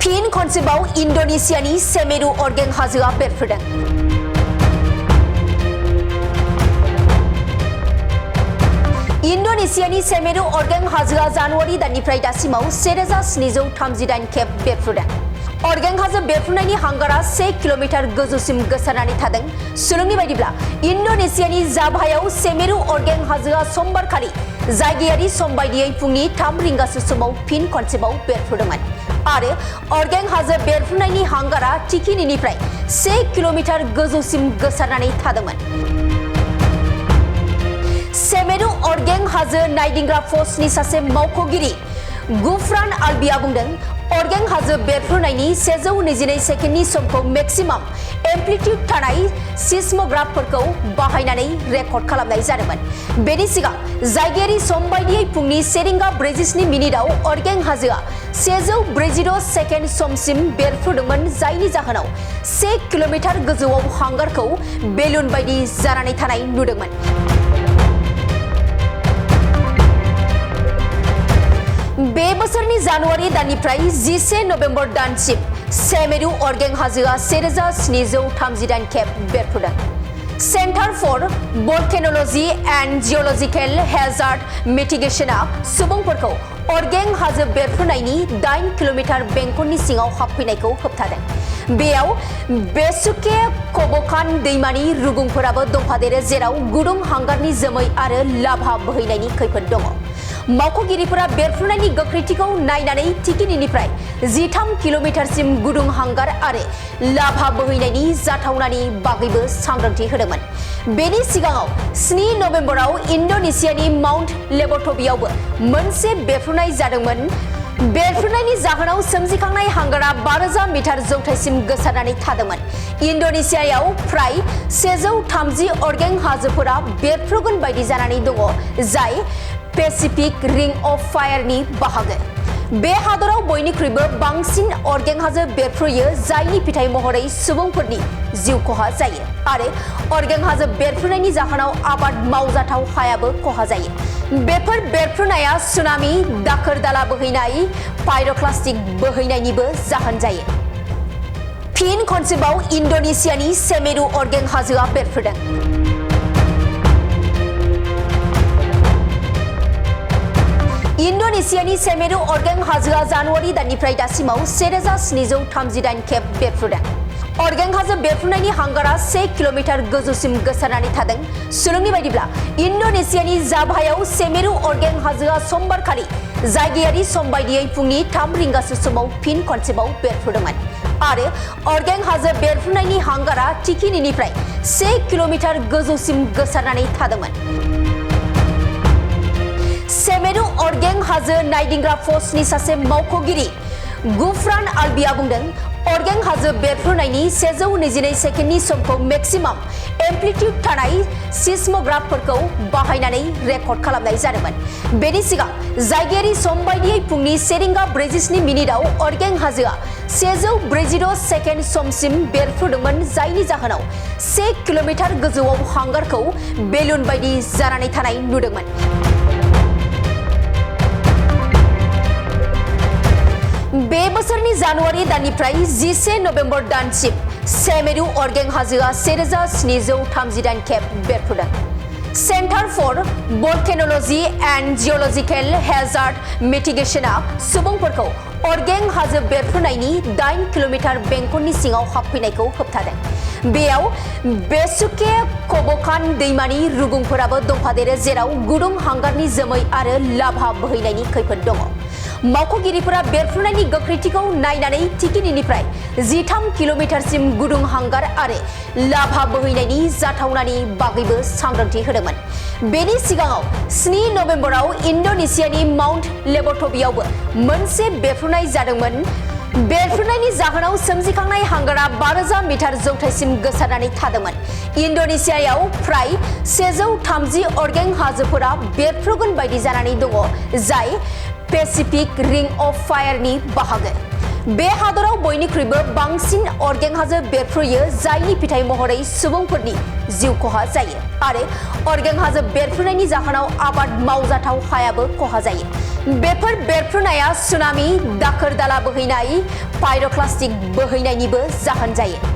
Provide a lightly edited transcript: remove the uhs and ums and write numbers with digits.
फिन खनसेबाव इन्डोनेशियानि सेमेरु अरगें हाजोआ बेरफ्रुदों। इन्डोनेशियानि सेमेरु अरगें हाजोआ जानुवारि दाननिफ्राय दासिमाव 1738 खेब बेरफ्रुदों। अरगें हाजो बेरफ्रुनायनि हांगारा 1 किल'मिटार गोजौसिम गोसारनानै थादों। सुलुंनि बायदिब्ला इन्डोनेशियानि जाभायाव सेमेरु अरगें हाजोआ समबारखालि जायगायारि सम बायदियै फुंनि 3 रिंगासो समाव फिन खनसेबाव बेरफ्रुदोंमोन आरो अरगें हाजो बेरफ्रुनायनि हांगारा थिखिनिनिफ्राय 1 किल'मिटार गोजौसिम गोसारनानै थादोंमोन। सेमेरु अरगें हाजो नायदिंग्रा पस्टनि सासे मावख'गिरि गुफ्रान आल्बिया बुंदों, अरगें हाजो बेरफ्रुनायनि 122 सेकेन्डनि समखौ मेक्सिमाम एम्प्लिट्युड थानाय सिस्मोग्राफफोरखौ बाहायनानै रेकर्ड खालामनाय जादोंमोन। बेनि सिगां जायगायारि सम बायदियै फुंनि 1:47 अरगें हाजोआ 142 सेकेन्ड समसिम बेरफ्रुदोंमोन, जायनि जाहोनाव 1 किल'मिटार गोजौआव हांगारखौ बेलुन बायदि जानानै थानाय नुदोंमोन। बे बोसोरनि जानुवारि दाननिफ्राय 11 नबेम्बर दानसिम सेमेरु अरगें हाजोआ 1738 खेब बेरफ्रुदों। सेन्टार फर भल्केनोल'जि एन्ड जिअलजिकेल हेजार्ड मिटिगेशनआ सुबुंफोरखौ अरगें हाजो बेरफ्रुनायनि 8 किल'मिटार बेंखननि सिङाव हाबफैनायखौ होबथादों। बेयाव बेसुके कबकान दैमानि रुगुंफोराबो दंफादेरो, जेराव गुदुं हांगारनि जोमै आरो लाभा बोहैनायनि खैफोद दङ। मावख'गिरिफोरा बेरफ्रुनायनि गोख्रैथिखौ नायनानै थिखिनिनिफ्राय 13 किल'मिटारसिम गुदुं हांगार आरो लाभा बोहैनायनि जाथावनानि बागैबो सांग्रांथि होदोंमोन। बेनि सिगाङाव 7 नबेम्बराव इन्डोनेशियानि माउन्ट लेब'ट'बियावबो मोनसे बेरफ्रुनाय जादोंमोन। बेरफ्रुनायनि जाहोनाव सोमजिखांनाय हांगारा 5000 मिटार जौथायसिम गोसारनानै थादोंमोन। इन्डोनेशियायाव फ्राय 130 अरगें हाजोफोरा बेरफ्रुगोन बायदि जानानै दङ, जाय पेसिफिक रिं अफ फायारनि बाहागो। बे हादराव बयनिख्रुइबो बांसिन अरगें हाजो बेरफ्रुयो, जायनि फिथाय महरै सुबुंफोरनि जिउ खहा जायो आरो अरगें हाजो बेरफ्रुनायनि जाहोनाव आबाद मावजाथाव हायाबो खहा जायो। बेफोर बेरफ्रुनाया सुनामि, दाखोर दाला बोहैनाय, पाइरोक्लास्टिक बोहैनायनिबो जाहोन जायो। फिन खनसेबाव इन्डोनेशियानि सेमेरु अरगें हाजोआ बेरफ्रुदों। इन्डोनेशियानि सेमेरु अरगें हाजोआ जानुवारि दाननिफ्राय दासिमाव 1738 खेब बेरफ्रुदों। अरगें हाजो बेरफ्रुनायनि हांगारा 1 किल'मिटार गोजौसिम गोसारनानै थादों। सुलुंनि बायदिब्ला इन्डोनेशियानि जाभायाव सेमेरु अरगें हाजोआ समबारखालि जायगायारि सम बायदियै फुंनि 3 रिंगासो समाव फिन खनसेबाव बेरफ्रुदोंमोन आरो अरगें हाजो बेरफ्रुनायनि हांगारा थिखिनिनिफ्राय 1 किल'मिटार गोजौसिम गोसारनानै थादोंमोन। सेमेरु अरगें हाजो नायदिंग्रा पस्टनि सासे मावख'गिरि गुफ्रान आल्बिया बुंदों, अरगें हाजो बेरफ्रुनायनि 122 सेकेन्डनि समखौ मेक्सिमाम एम्प्लिट्युड थानाय सिस्मोग्राफफोरखौ बाहायनानै रेकर्ड खालामनाय जादोंमोन। बेनि सिगां जायगायारि सम बायदियै फुंनि 1:47 अरगें हाजोआ 142 सेकेन्ड समसिम बेरफ्रुदोंमोन, जायनि जाहोनाव 1 किल'मिटार गोजौआव हांगारखौ बेलुन बायदि जानानै थानाय नुदोंमोन। बे बोसोरनि जानुवारि दाननिफ्राय 11 नबेम्बर दानसिम सेमेरु अरगें हाजोआ 1738 खेब बेरफ्रुदों। सेन्टार फर भल्केनोल'जि एन्ड जिअलजिकेल हेजार्ड मिटिगेशनआ सुबुंफोरखौ अरगें हाजो बेरफ्रुनायनि 8 किल'मिटार बेंखननि सिङाव हाबफैनायखौ होबथादों। बेयाव बेसुके कबकान दैमानि रुगुंफोराबो दंफादेरो, जेराव गुदुं हांगारनि जोमै आरो लाभा बोहैनायनि खैफोद दङ। मावख'गिरिफोरा बेरफ्रुनायनि गोख्रैथिखौ नायनानै थिखिनिनिफ्राय 13 किल'मिटारसिम गुदुं हांगार आरो लाभा बोहैनायनि जाथावनानि बागैबो सांग्रांथि होदोंमोन। बेनि सिगाङाव 7 नबेम्बराव इन्डोनेशियानि माउन्ट लेब'ट'बियावबो मोनसे बेरफ्रुनाय जादोंमोन। बेरफ्रुनायनि जाहोनाव सोमजिखांनाय हांगारा 5000 मिटार जौथायसिम गोसारनानै थादोंमोन। इन्डोनेशियायाव फ्राय 130 अरगें हाजोफोरा बेरफ्रुगोन बायदि जानानै दङ, जाय पेसिफिक रिं अफ फायारनि बाहागो। बे हादराव बयनिख्रुइबो बांसिन अरगें हाजो बेरफ्रुयो, जायनि फिथाय महरै सुबुंफोरनि जिउ खहा जायो आरो अरगें हाजो बेरफ्रुनायनि जाहोनाव आबाद मावजाथाव हायाबो खहा जायो। बेफोर बेरफ्रुनाया सुनामि दाखोर दाला बोहैनाय पाइरोक्लास्टिक बोहैनायनिबो जाहोन जायो।